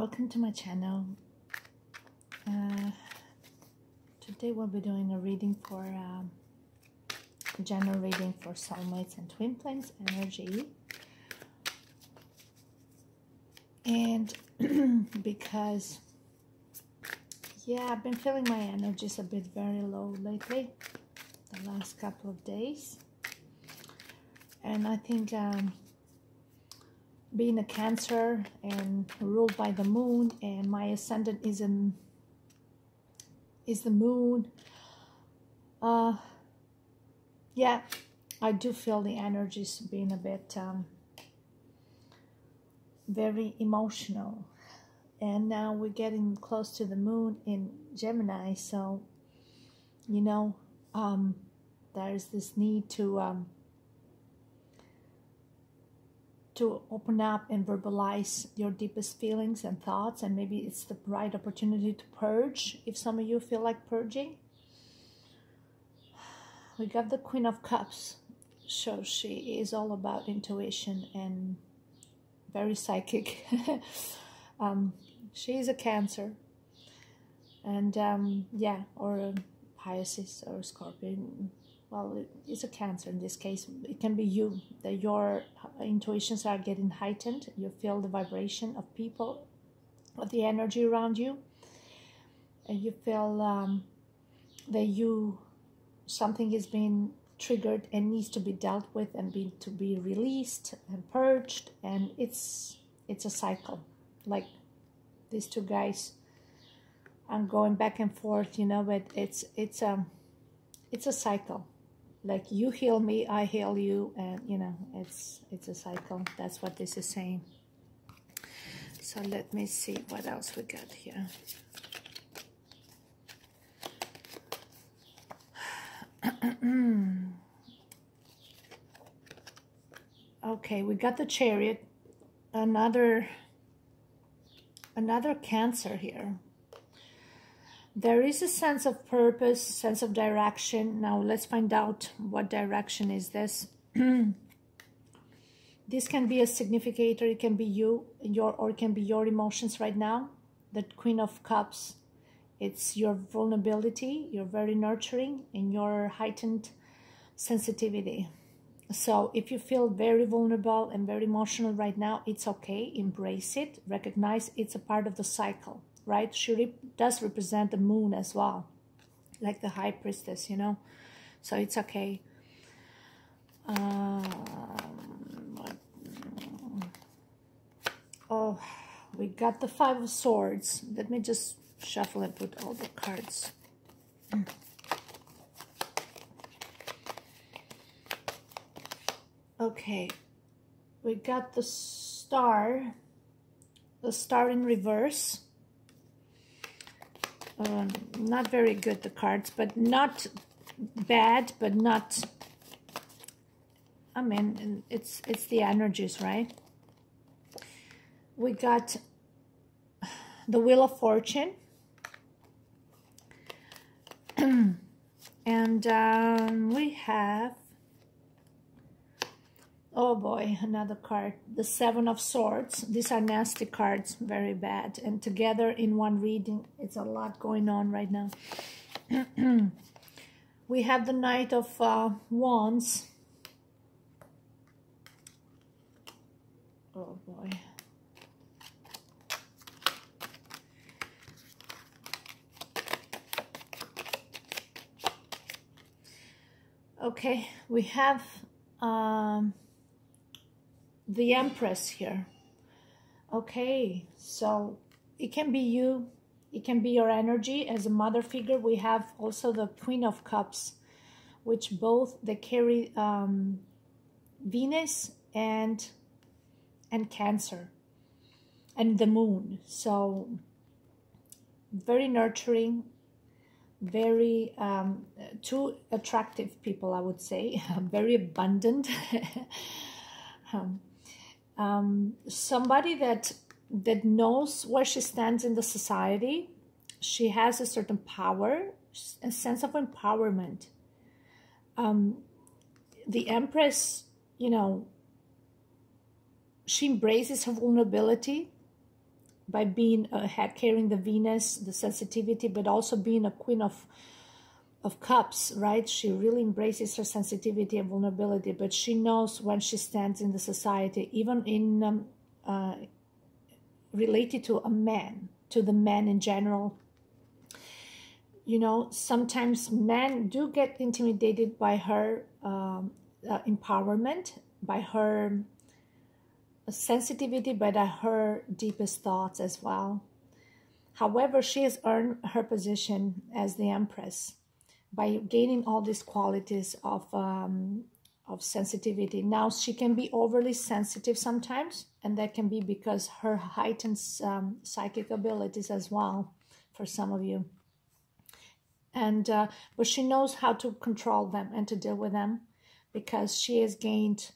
Welcome to my channel. Today we'll be doing a reading for a general reading for soulmates and twin flames energy. And because I've been feeling my energies a bit very low lately, the last couple of days. And I think being a Cancer and ruled by the moon, and my ascendant is the moon. Yeah, I do feel the energies being a bit very emotional. And now we're getting close to the moon in Gemini, so you know, there's this need to open up and verbalize your deepest feelings and thoughts, and maybe it's the right opportunity to purge if some of you feel like purging. We got the Queen of Cups, so she is all about intuition and very psychic. She is a Cancer, and yeah, or a Pisces or a Scorpion. Well, it's a Cancer in this case. It can be you, that your intuitions are getting heightened. You feel the vibration of people, of the energy around you, and you feel that something is being triggered and needs to be dealt with and to be released and purged. And it's a cycle. Like these two guys are going back and forth, you know, but it's a cycle. Like you heal me, I heal you, and you know, it's a cycle. That's what this is saying. So let me see what else we got here. Okay, we got the Chariot, another Cancer here. There is a sense of purpose, sense of direction. Now let's find out what direction is this. This can be a significator. It can be you, or it can be your emotions right now. The Queen of Cups, it's your vulnerability. You're very nurturing in your heightened sensitivity. So if you feel very vulnerable and very emotional right now, it's okay. Embrace it. Recognize it's a part of the cycle. Right? She does represent the moon as well, like the High Priestess, you know, so it's okay. Oh, we got the Five of Swords. Let me just shuffle and put all the cards. Okay, we got the Star in reverse. Not very good, the cards, but not bad, but not, I mean, it's the energies, right? We got the Wheel of Fortune, and we have, oh boy, another card, the Seven of Swords. These are nasty cards, very bad. And together in one reading, it's a lot going on right now. We have the Knight of Wands. Oh boy. Okay, we have the Empress here. Okay, so it can be you, it can be your energy as a mother figure. We have also the Queen of Cups, which they carry Venus and Cancer and the moon. So very nurturing, very two attractive people, I would say. Very abundant. Somebody that knows where she stands in the society. She has a certain power, a sense of empowerment. The Empress, you know, she embraces her vulnerability. by being carrying the Venus, the sensitivity, but also being a queen of cups, right? She really embraces her sensitivity and vulnerability, but she knows when she stands in the society, even in related to a man, to the man in general. You know, sometimes men do get intimidated by her empowerment, by her sensitivity, but by her deepest thoughts as well. However, she has earned her position as the Empress by gaining all these qualities of sensitivity. Now, she can be overly sensitive sometimes, and that can be because her heightened psychic abilities as well, for some of you. And but she knows how to control them and to deal with them, because she has gained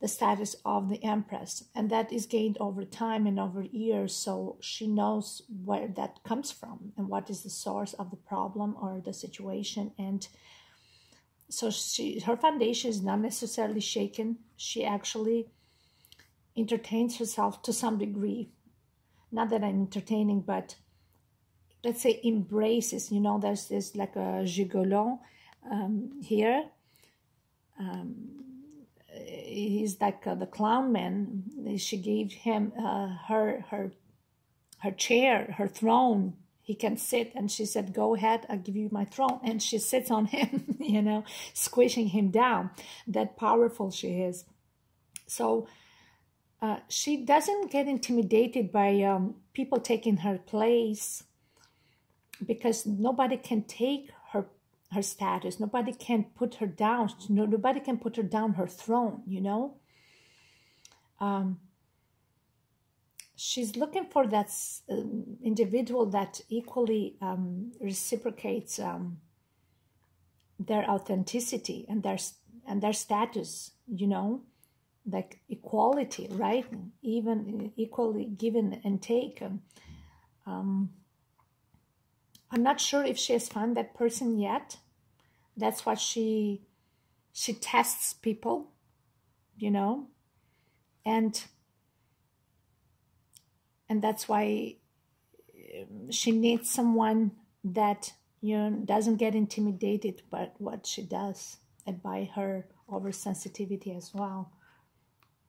the status of the Empress, and that is gained over time and over years. So she knows where that comes from and what is the source of the problem or the situation. And so her foundation is not necessarily shaken. She actually entertains herself to some degree. Not that I'm entertaining, but let's say embraces. You know, there's this like a gigolo here. He's like the clown man. She gave him her chair, her throne. He can sit, and she said, "Go ahead, I'll give you my throne." And she sits on him, you know, squishing him down. That powerful she is. So she doesn't get intimidated by people taking her place, because nobody can take her status. Nobody can put her down. Nobody can put her down her throne, you know. She's looking for that individual that equally reciprocates their authenticity and their status, you know, like equality, right? Even equally given and take. I'm not sure if she has found that person yet. That's what she tests people, you know, and that's why she needs someone that, you know, doesn't get intimidated by what she does and by her oversensitivity as well,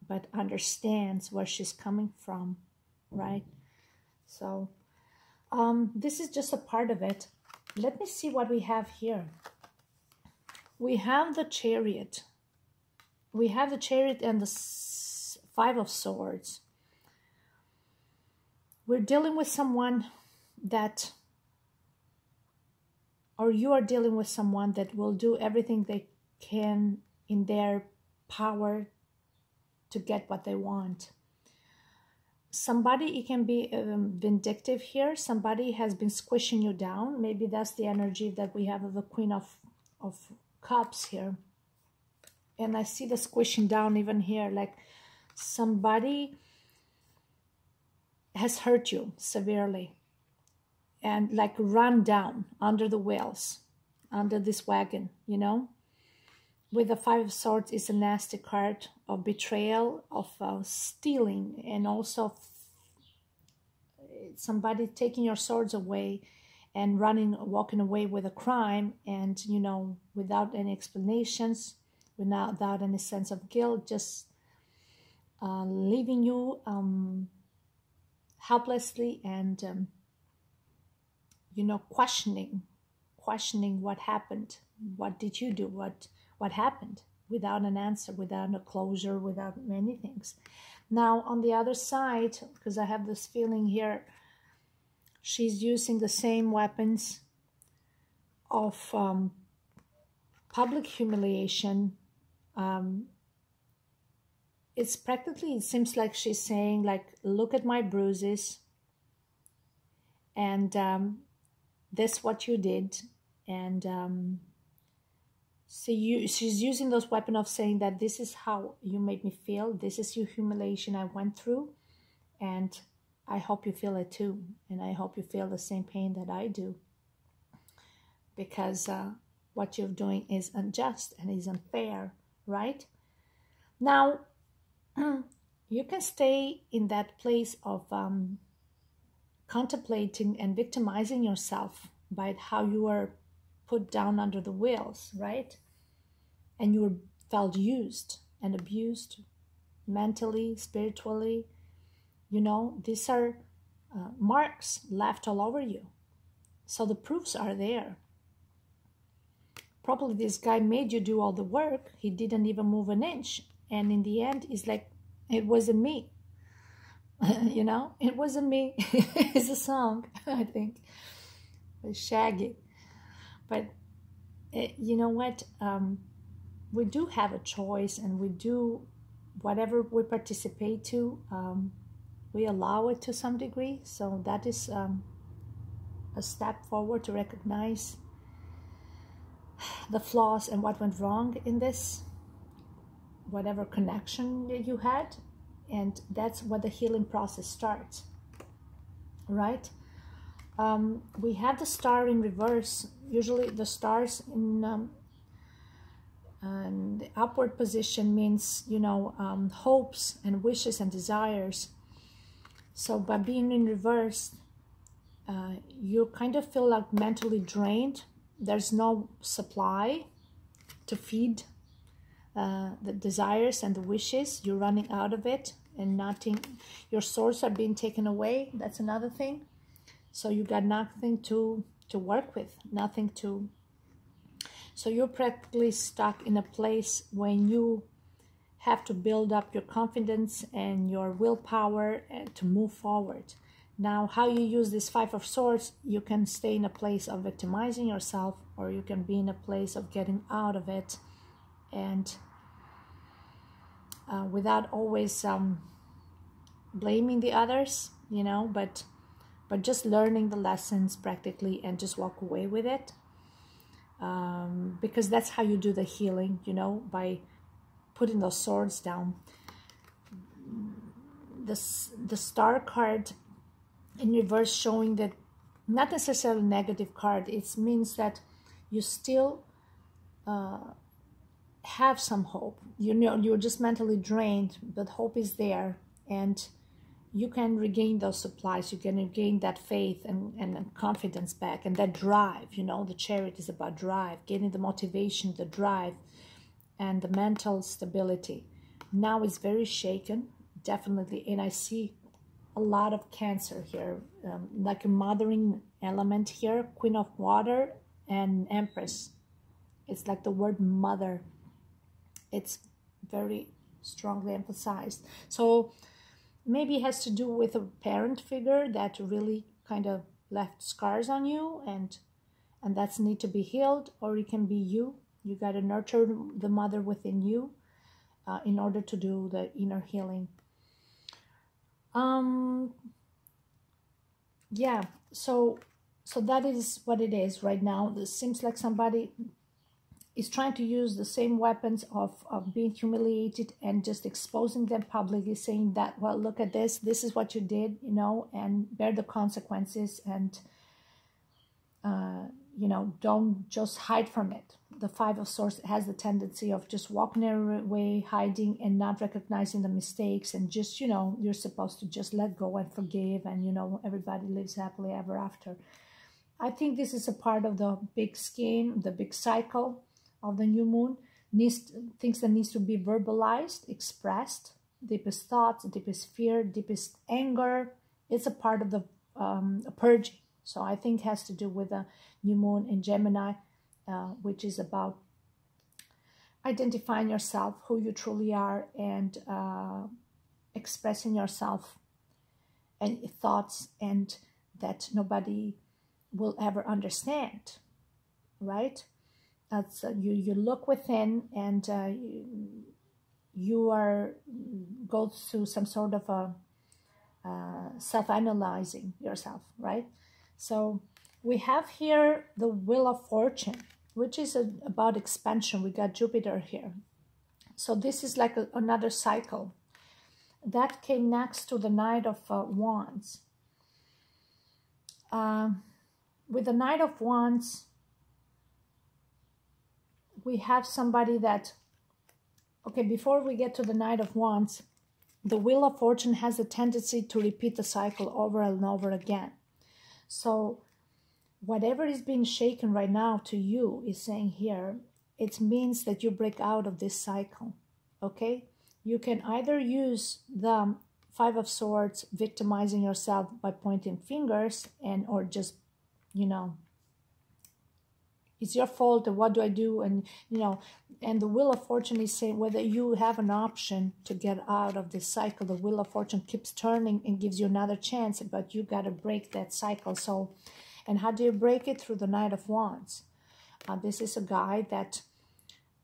but understands where she's coming from, right? So this is just a part of it. Let me see what we have here. We have the Chariot. We have the Chariot and the Five of Swords. We're dealing with someone that, or you are dealing with someone that will do everything they can in their power to get what they want. Somebody, it can be vindictive here. Somebody has been squishing you down. Maybe that's the energy that we have of the Queen of Cups here. And I see the squishing down even here. Like somebody has hurt you severely and like run down under the wheels, under this wagon, you know. With the Five of Swords is a nasty card of betrayal, of stealing, and also somebody taking your swords away and walking away with a crime, and, you know, without any explanations, without any sense of guilt, just leaving you helplessly and, you know, questioning what happened. What did you do? What happened, without an answer, without a closure, without many things. Now, on the other side, because I have this feeling here, she's using the same weapons of public humiliation. It's practically, it seems like she's saying, like, look at my bruises, and this what you did, and so she's using those weapons of saying that this is how you made me feel. This is your humiliation I went through. And I hope you feel it too. And I hope you feel the same pain that I do. Because what you're doing is unjust and is unfair, right? Now, you can stay in that place of contemplating and victimizing yourself by how you were put down under the wheels, right? And you were felt used and abused mentally, spiritually. You know, these are marks left all over you. So the proofs are there. Probably this guy made you do all the work. He didn't even move an inch. And in the end, it's like, it wasn't me. You know, it wasn't me. It's a song, I think. It's Shaggy. But you know what? We do have a choice, and we do, whatever we participate to, we allow it to some degree. So that is a step forward to recognize the flaws and what went wrong in this, whatever connection that you had. And that's where the healing process starts, right? We have the star in reverse. Usually the stars in the upward position means, you know, hopes and wishes and desires. So by being in reverse, you kind of feel like mentally drained. There's no supply to feed the desires and the wishes. You're running out of it, and nothing, your source are being taken away. That's another thing. So you got nothing to work with, nothing to, so you're practically stuck in a place when you have to build up your confidence and your willpower to move forward. Now, how you use this Five of Swords, you can stay in a place of victimizing yourself, or you can be in a place of getting out of it, and without always blaming the others, you know, but just learning the lessons practically and just walk away with it. Because that's how you do the healing, you know, by putting those swords down. The star card in reverse showing that, not necessarily a negative card, it means that you still have some hope. You know, you're just mentally drained, but hope is there, and you can regain those supplies. You can regain that faith and confidence back, and that drive. You know, the Chariot is about drive, getting the motivation, the drive, and the mental stability. Now it's very shaken, definitely, and I see a lot of Cancer here, like a mothering element here, Queen of Water and Empress. It's like the word mother. It's very strongly emphasized. So maybe it has to do with a parent figure that really kind of left scars on you, and that's need to be healed. Or it can be you. You got to nurture the mother within you in order to do the inner healing. Yeah, so that is what it is right now. It seems like somebody is trying to use the same weapons of being humiliated and just exposing them publicly, saying that, well, look at this is what you did, you know, and bear the consequences, and you know, don't just hide from it. The Five of Swords has the tendency of just walking away, hiding, and not recognizing the mistakes, and just, you know, you're supposed to just let go and forgive, and, you know, everybody lives happily ever after. I think this is a part of the big scheme, the big cycle of the new moon. Things that needs to be verbalized, expressed, deepest thoughts, deepest fear, deepest anger. It's a part of the purging. So I think it has to do with the new moon in Gemini, which is about identifying yourself, who you truly are, and expressing yourself and thoughts, and that nobody will ever understand, right? That's you look within, and you are go through some sort of a self-analyzing yourself, right? So we have here the Wheel of Fortune, which is about expansion. We got Jupiter here. So this is like another cycle. That came next to the Knight of Wands. With the Knight of Wands, we have somebody that, okay, before we get to the Knight of Wands, the Wheel of Fortune has a tendency to repeat the cycle over and over again. So whatever is being shaken right now to you is saying here, it means that you break out of this cycle, okay? You can either use the Five of Swords, victimizing yourself by pointing fingers, and or just, you know, it's your fault, and what do I do? And, you know, and the Wheel of Fortune is saying whether you have an option to get out of this cycle. The Wheel of Fortune keeps turning and gives you another chance, but you got to break that cycle. So, and how do you break it? Through the Knight of Wands. This is a guy that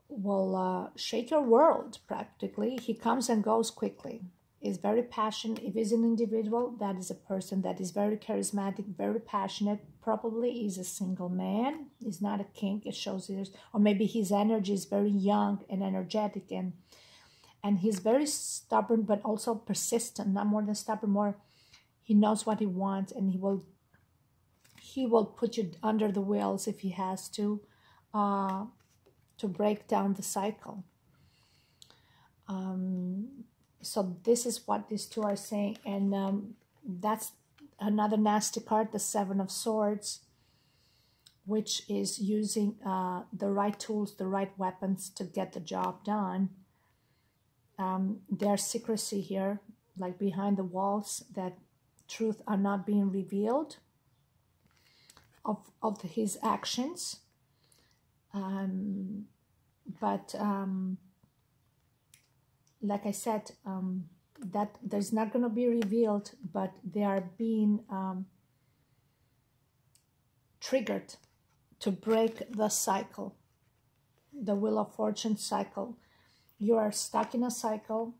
will shake your world, practically. He comes and goes quickly. Is very passionate. If he's an individual, that is a person that is very charismatic, very passionate. Probably is a single man. He's not a king. It shows it, or maybe his energy is very young and energetic, and he's very stubborn, but also persistent. Not more than stubborn, more he knows what he wants, and he will put you under the wheels if he has to break down the cycle. So this is what these two are saying, and that's another nasty card, the Seven of Swords, which is using the right tools, the right weapons to get the job done. There's secrecy here, like behind the walls, that truth are not being revealed of his actions. Like I said, that there's not going to be revealed, but they are being triggered to break the cycle, the Wheel of Fortune cycle. You are stuck in a cycle,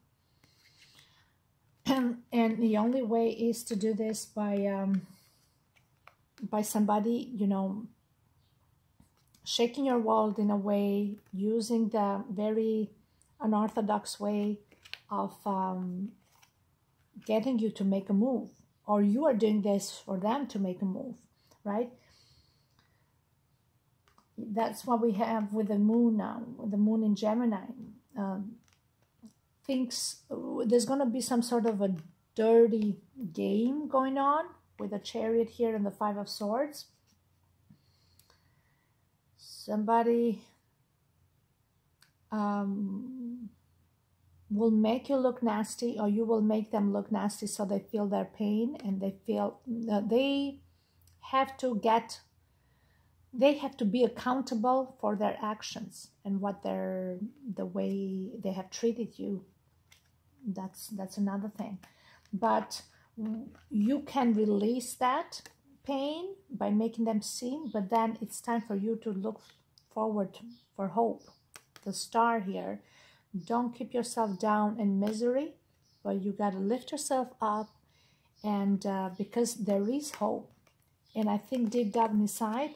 and the only way is to do this by somebody, you know, shaking your world in a way, using the very unorthodox way of getting you to make a move, or you are doing this for them to make a move, right? That's what we have with the moon now, with the moon in Gemini. There's going to be some sort of a dirty game going on with the Chariot here and the Five of Swords. Somebody will make you look nasty, or you will make them look nasty, so they feel their pain, and they feel they have to be accountable for their actions and the way they have treated you. That's another thing. But you can release that pain by making them seen, but then it's time for you to look forward for hope. The Star here. Don't keep yourself down in misery, but you got to lift yourself up, and because there is hope. And I think deep down inside,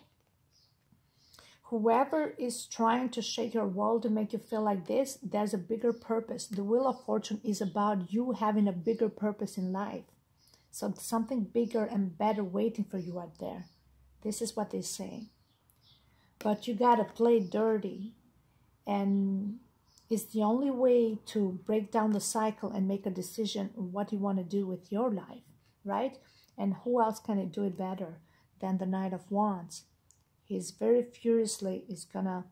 whoever is trying to shake your world to make you feel like this, there's a bigger purpose. The Wheel of Fortune is about you having a bigger purpose in life. So something bigger and better waiting for you out there. This is what they're saying. But you got to play dirty, and it's the only way to break down the cycle and make a decision on what you want to do with your life, right? And who else can do it better than the Knight of Wands? He's very furiously is gonna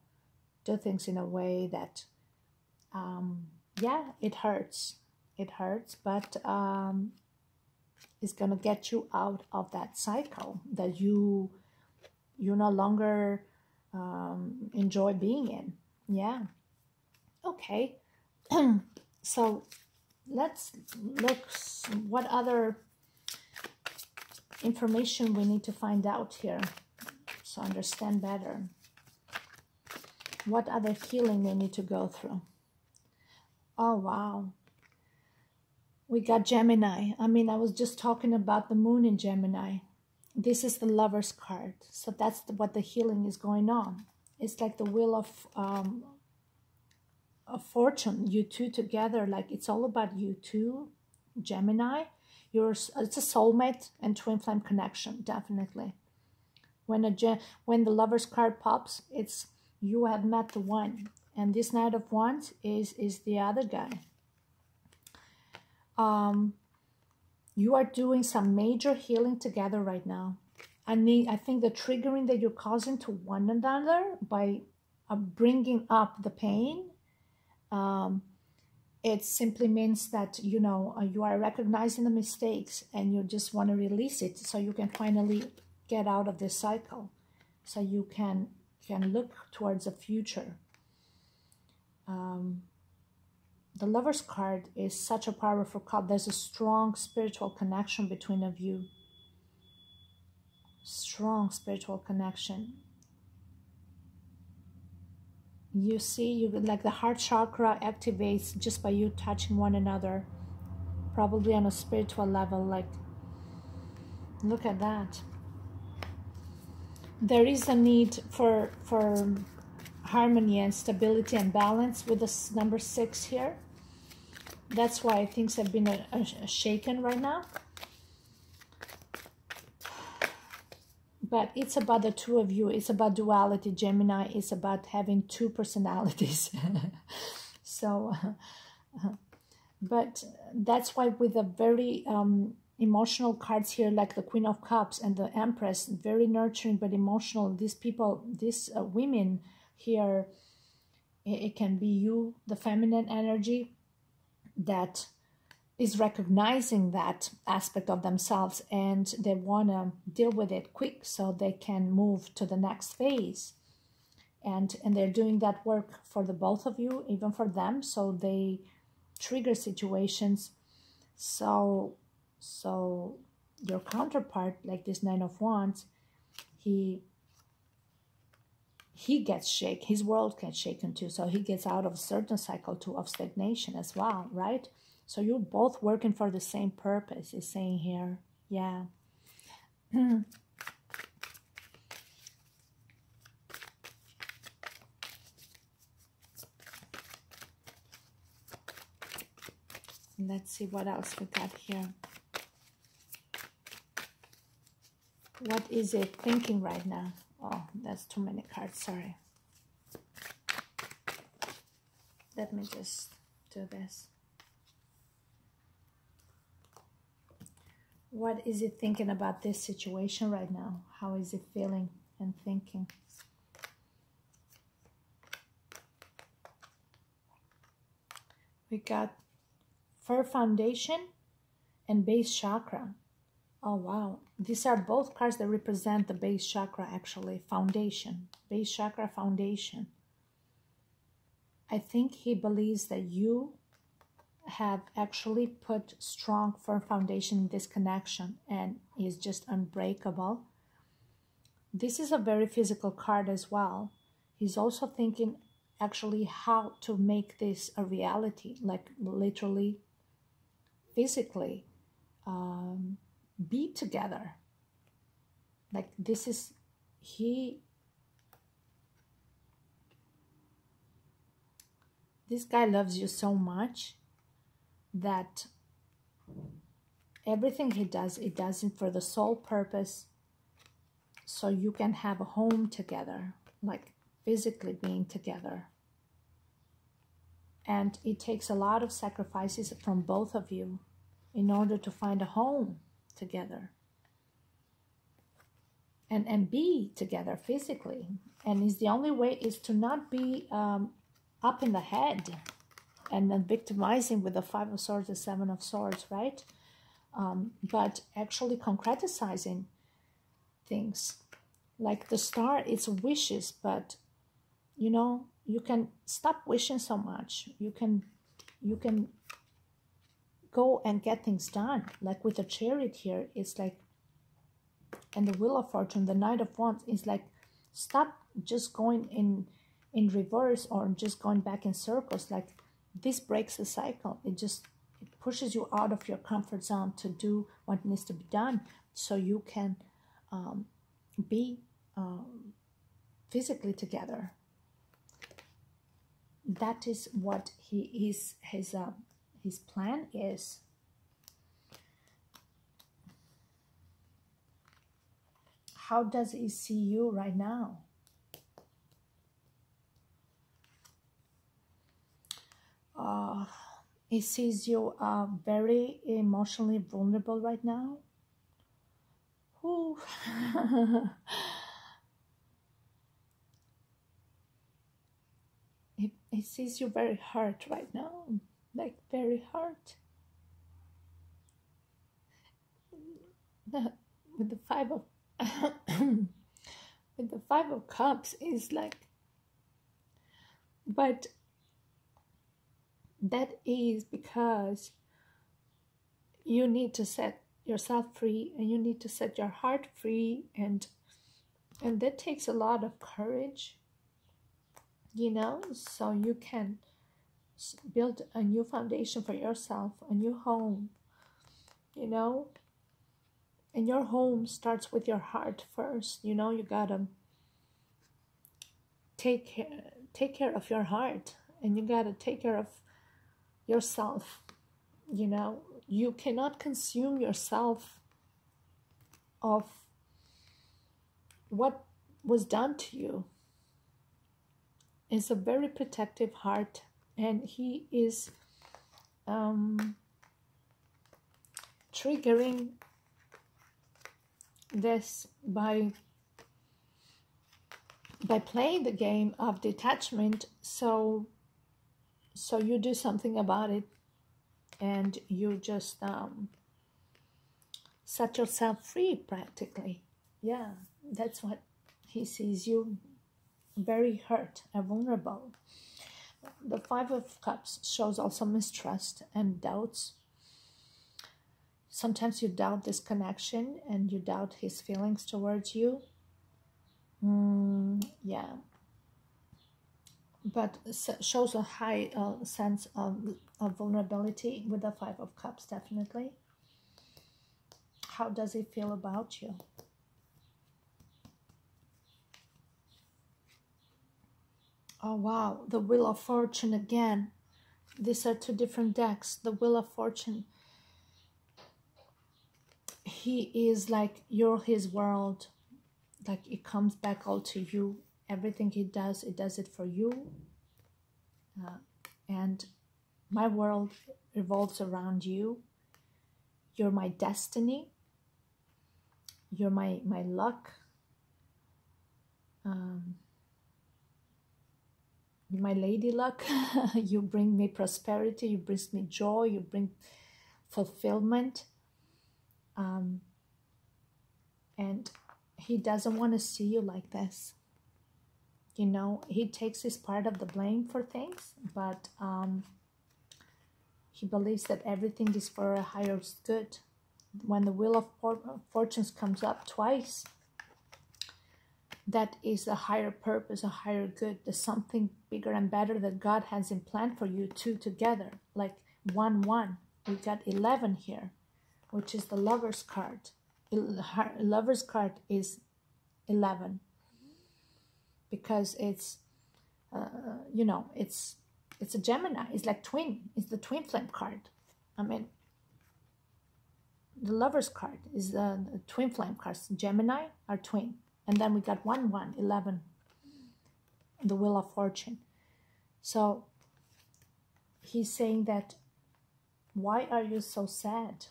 do things in a way that, yeah, it hurts. It hurts, but it's gonna get you out of that cycle that you no longer enjoy being in. Yeah. Okay. So let's look what other information we need to find out here, so understand better what other healing we need to go through. Oh, wow. We got Gemini. I mean, I was just talking about the moon in Gemini. This is the Lover's card. So that's what the healing is going on. It's like the Wheel of Fortune, you two together. Like, it's all about you two, Gemini. It's a soulmate and twin flame connection, definitely. When the Lover's card pops, it's you have met the one, and this Knight of Wands is the other guy. You are doing some major healing together right now. I think the triggering that you're causing to one another by bringing up the pain, it simply means that, you know, you are recognizing the mistakes and you just want to release it so you can finally get out of this cycle, so you can look towards the future. The Lover's card is such a powerful card. There's a strong spiritual connection between of you. Strong spiritual connection. You see, you like the heart chakra activates just by you touching one another, probably on a spiritual level. Like, look at that. There is a need for harmony and stability and balance with this number 6 here. That's why things have been shaken right now. But it's about the two of you. It's about duality, Gemini. It's about having two personalities. So, but that's why with the very emotional cards here, like the Queen of Cups and the Empress, very nurturing but emotional. These people, these women here, it can be you, the feminine energy, that is recognizing that aspect of themselves, and they want to deal with it quick so they can move to the next phase. And they're doing that work for the both of you, even for them, so they trigger situations. So your counterpart, like this 9 of Wands, he gets shaken, his world gets shaken too, so he gets out of a certain cycle too of stagnation as well, right? So you're both working for the same purpose, is saying here. Yeah. Let's see what else we got here. What is it thinking right now? Oh, that's too many cards, sorry. Let me just do this. What is it thinking about this situation right now? How is it feeling and thinking? We got Fur Foundation and Base Chakra. Oh, wow. These are both cards that represent the base chakra, actually. Foundation. Base chakra, foundation. I think he believes that you have actually put strong, firm foundation in this connection and is just unbreakable. This is a very physical card as well. He's also thinking actually how to make this a reality, like literally, physically, be together. Like this is, this guy loves you so much that everything he does, it does it for the sole purpose so you can have a home together, like physically being together. And it takes a lot of sacrifices from both of you in order to find a home together and be together physically. And it's the only way is to not be up in the head and then victimizing with the 5 of Swords, the 7 of Swords, right? But actually concretizing things. Like the Star, it's wishes, but you know, you can stop wishing so much. You can go and get things done. Like with the Chariot here, it's like, and the Wheel of Fortune, the Knight of Wands, is like, stop just going in reverse or just going back in circles. Like this breaks the cycle. It pushes you out of your comfort zone to do what needs to be done so you can be physically together. That is what his plan is. How does he see you right now? He sees you very emotionally vulnerable right now. Ooh. It sees you very hurt right now, like very hurt. With the five of with the 5 of Cups is like, but that is because you need to set yourself free, and you need to set your heart free, and that takes a lot of courage, you know, so you can build a new foundation for yourself, a new home, you know. And your home starts with your heart first, you know. You gotta take care of your heart, and you gotta take care of yourself, you know. You cannot consume yourself of what was done to you. It's a very protective heart, and he is triggering this by playing the game of detachment. So you do something about it, and you just set yourself free practically. Yeah, that's what he sees you, very hurt and vulnerable. The 5 of Cups shows also mistrust and doubts. Sometimes you doubt this connection, and you doubt his feelings towards you. Yeah, but shows a high sense of vulnerability with the 5 of Cups, definitely. How does he feel about you? Oh wow, the Wheel of Fortune again. These are 2 different decks. The Wheel of Fortune, he is like, you're his world. Like, it comes back all to you. Everything he does, it does it for you. And my world revolves around you. You're my destiny. You're my luck. You're my lady luck. You bring me prosperity. You bring me joy. You bring fulfillment. And he doesn't want to see you like this. You know, he takes his part of the blame for things, but he believes that everything is for a higher good. When the Wheel of Fortunes comes up twice, that is a higher purpose, a higher good. There's something bigger and better that God has in plan for you two together. Like 1-1. We got 11 here, which is the Lover's card. Lover's card is 11. Because it's, you know, it's a Gemini. It's like twin. It's the Twinflame card. I mean, the Lover's card is the Twinflame cards. Gemini are twin. And then we got 1-1, 11. The Wheel of Fortune. So he's saying that, why are you so sad?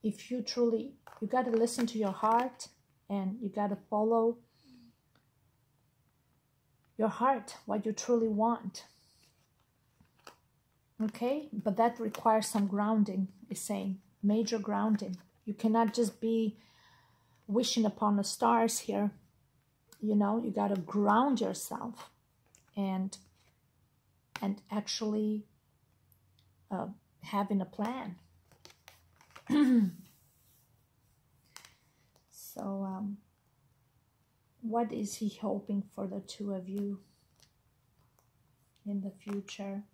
If you truly, you got to listen to your heart, and you got to follow your heart, what you truly want. Okay, but that requires some grounding, is saying, major grounding. You cannot just be wishing upon the stars here. You know, you got to ground yourself and actually having a plan. So what is he hoping for the two of you in the future?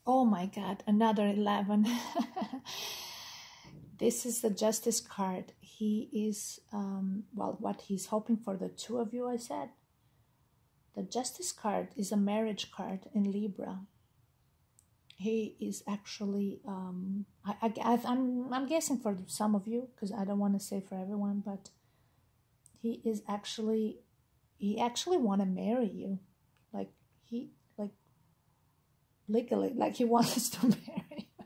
Oh my God, another 11. This is the Justice card. He is, well, what he's hoping for the two of you, I said. The Justice card is a marriage card in Libra. He is actually, I'm guessing for some of you, because I don't want to say for everyone, but he actually want to marry you. Like, legally, like he wants to marry you.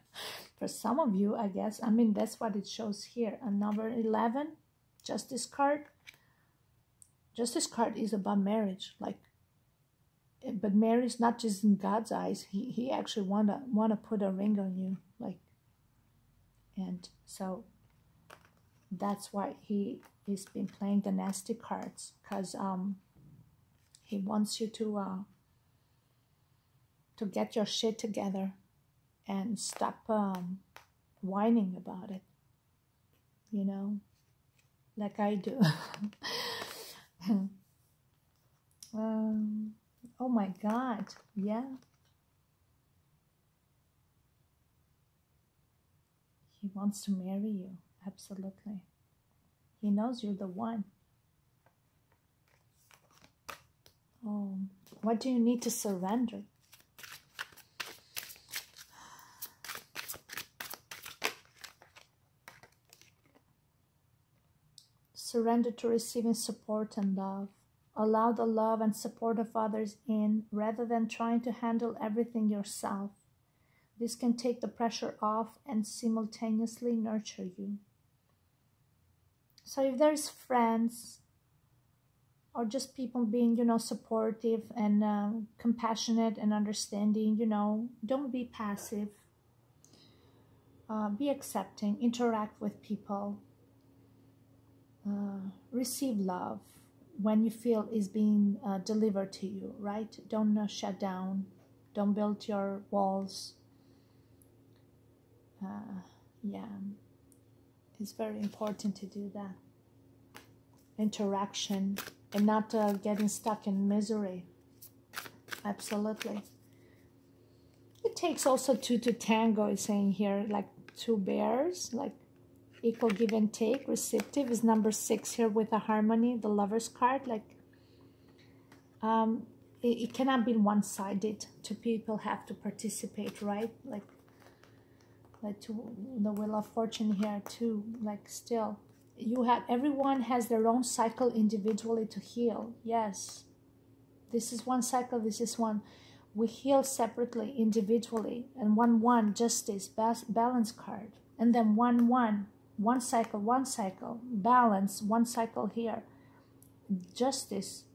For some of you, I guess, I mean, that's what it shows here. And number 11, Justice card. Justice card is about marriage, like, but marriage not just in God's eyes. He actually wanna put a ring on you, like, and so that's why he's been playing the nasty cards, because he wants you to get your shit together and stop whining about it, you know, like I do. Oh my God, yeah. He wants to marry you, absolutely. He knows you're the one. Oh, what do you need to surrender? Surrender to receiving support and love. Allow the love and support of others in, rather than trying to handle everything yourself. This can take the pressure off and simultaneously nurture you. So if there's friends or just people being, you know, supportive and compassionate and understanding, you know, don't be passive. Be accepting, interact with people. Receive love when you feel is being delivered to you, right? Don't shut down. Don't build your walls. Yeah, it's very important to do that. Interaction and not getting stuck in misery. Absolutely. It takes also two to tango, is saying here, like two bears, like equal give and take. Receptive is number 6 here with the harmony, the Lover's card. Like it cannot be one-sided. Two people have to participate, right? Like to the Wheel of Fortune here too. Like still, you have, everyone has their own cycle individually to heal. Yes, this is one cycle, this is one. We heal separately, individually, and 1-1 justice, balance card, and then 1-1. One cycle, balance, one cycle here, justice.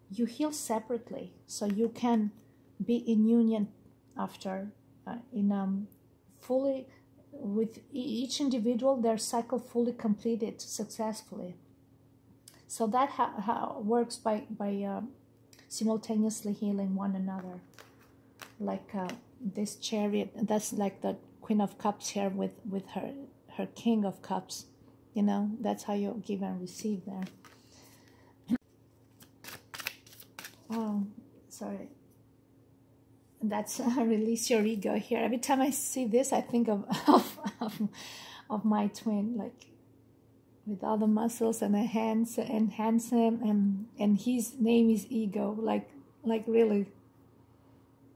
You heal separately, so you can be in union after, fully, with each individual, their cycle fully completed successfully. So that how it works by simultaneously healing one another. Like this Chariot, that's like the Queen of Cups here with her King of Cups, you know, that's how you give and receive there. Oh, sorry. That's release your ego here. Every time I see this, I think of my twin, like with all the muscles and the hands and handsome, and his name is Ego. Like really.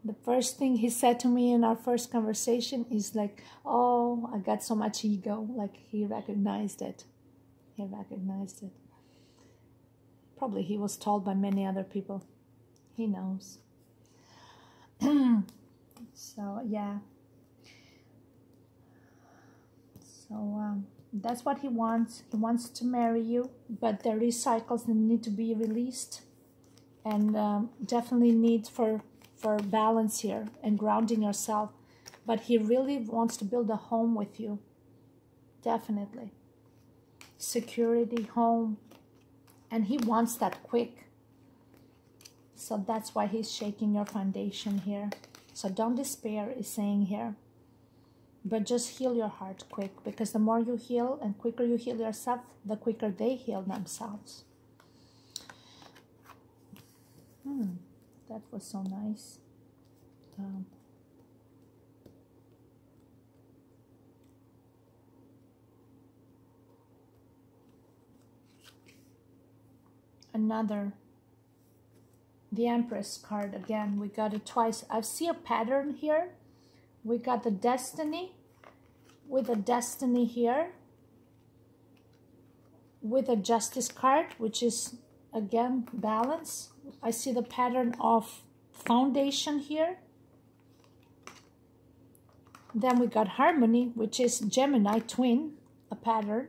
The first thing he said to me in our first conversation is like, oh, I got so much ego. Like he recognized it. He recognized it. Probably he was told by many other people. He knows. So, yeah. So, that's what he wants. He wants to marry you, but there is cycles that need to be released. And definitely need for balance here and grounding yourself. But he really wants to build a home with you. Definitely. Security, home. And he wants that quick. So that's why he's shaking your foundation here. So don't despair, is saying here. But just heal your heart quick. Because the more you heal and quicker you heal yourself, the quicker they heal themselves. That was so nice. Another, the Empress card again. We got it twice. I see a pattern here. We got the Destiny with a Destiny here with a Justice card, which is again balance. I see the pattern of foundation here, Then we got harmony, which is Gemini twin, a pattern.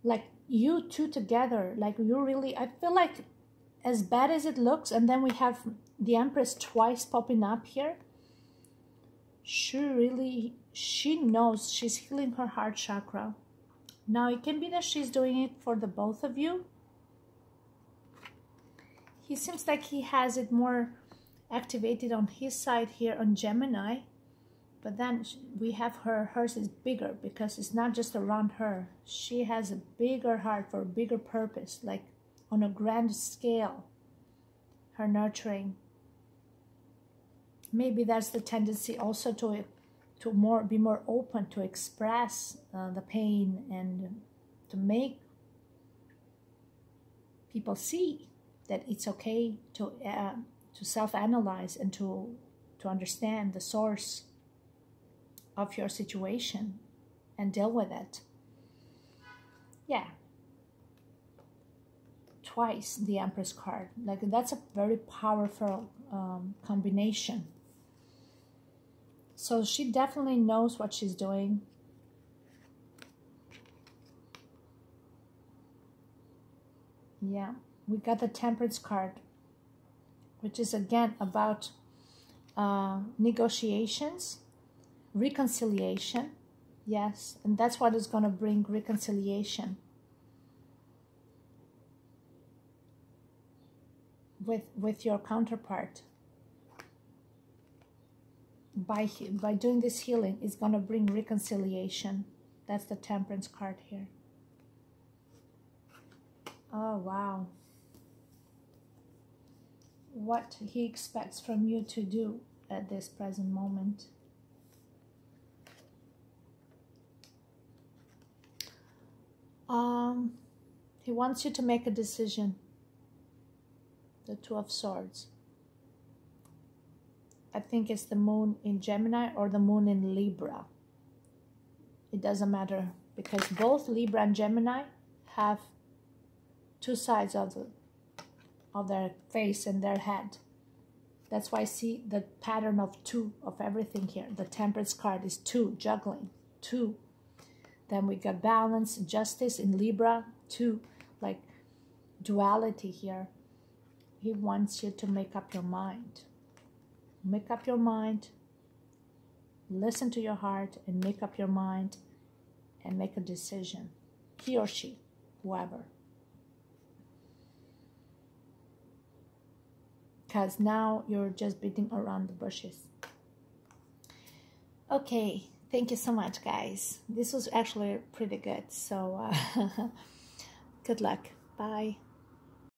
Like you two together, like you really, I feel like as bad as it looks, and then we have the Empress twice popping up here. She knows she's healing her heart chakra. Now it can be that she's doing it for the both of you. He seems like he has it more activated on his side here on Gemini, but then we have hers is bigger because it's not just around her. She has a bigger heart for a bigger purpose, like on a grand scale, her nurturing. Maybe that's the tendency also to be more open, to express the pain and to make people see that it's okay to self-analyze and to understand the source of your situation and deal with it. Yeah. Twice the Empress card. Like that's a very powerful combination. So she definitely knows what she's doing. Yeah. We got the Temperance card, which is again about negotiations, reconciliation. Yes, and that's what is going to bring reconciliation with your counterpart. By doing this healing, it's going to bring reconciliation. That's the Temperance card here. Oh, wow. What he expects from you to do at this present moment. He wants you to make a decision. The Two of Swords. I think it's the moon in Gemini or the moon in Libra. It doesn't matter because both Libra and Gemini have two sides of their face and their head. That's why I see the pattern of two of everything here. The Temperance card is two, juggling, two. Then we got balance, justice in Libra, two, like duality here. He wants you to make up your mind. Make up your mind, listen to your heart, and make up your mind and make a decision. He or she, whoever. Because now you're just beating around the bushes. Okay, thank you so much, guys. This was actually pretty good. So good luck. Bye.